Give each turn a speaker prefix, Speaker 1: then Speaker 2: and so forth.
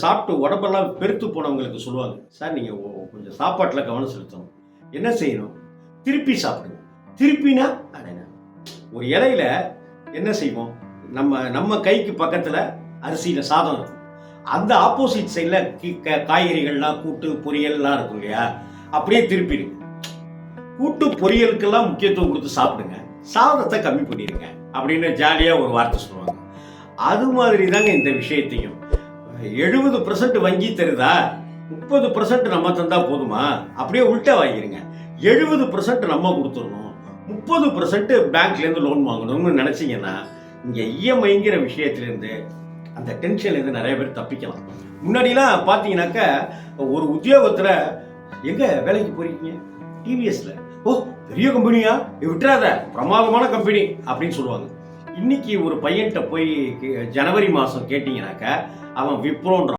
Speaker 1: சாப்பிட்டு உடம்பெல்லாம் பெருத்து போனவங்களுக்கு சொல்லுவாங்க, சார் நீங்கள் கொஞ்சம் சாப்பாட்டில் கவனம் செலுத்தணும். என்ன செய்யணும்? திருப்பி சாப்பிடுங்க. திருப்பினா அடங்க ஒரு இலையில என்ன செய்வோம்? நம்ம கைக்கு பக்கத்தில் அரிசியில் சாதம் இருக்கும். அந்த ஆப்போசிட் சைடில் காய்கறிகள்லாம் கூட்டு பொரியல்லாம் இருக்கும் இல்லையா, அப்படியே திருப்பிடுங்க. கூட்டு பொரியலுக்கெல்லாம் முக்கியத்துவம் கொடுத்து சாப்பிடுங்க, சாதத்தை கம்மி பண்ணிடுங்க அப்படின்னு ஜாலியாக ஒரு வார்த்தை சொல்லுவாங்க. அது மாதிரி தாங்க இந்த விஷயத்தையும் 70% வங்கி தருதா, 30% நம்ம தந்தா போதுமா? அப்படியே உள்டா வாங்கிடுங்க. 70% நம்ம கொடுத்துடணும், 30% பேங்க்லேருந்து லோன் வாங்கணும்னு நினச்சிங்கன்னா இங்கே இஎம்ஐங்கிற விஷயத்துலேருந்து அந்த டென்ஷன்லேருந்து நிறைய பேர் தப்பிக்கலாம். முன்னாடிலாம் பார்த்தீங்கன்னாக்கா ஒரு உத்தியோகத்தில் எங்கே வேலைக்கு போகிறீங்க? டிவிஎஸ்ல. ஓ பெரிய கம்பெனியா, விட்டுறாத பிரமாதமான கம்பெனி அப்படின்னு சொல்லுவாங்க. இன்னைக்கு ஒரு பையன்கிட்ட போய் ஜனவரி மாதம் கேட்டிங்கனாக்கா அவன் விப்ரோன்றான்.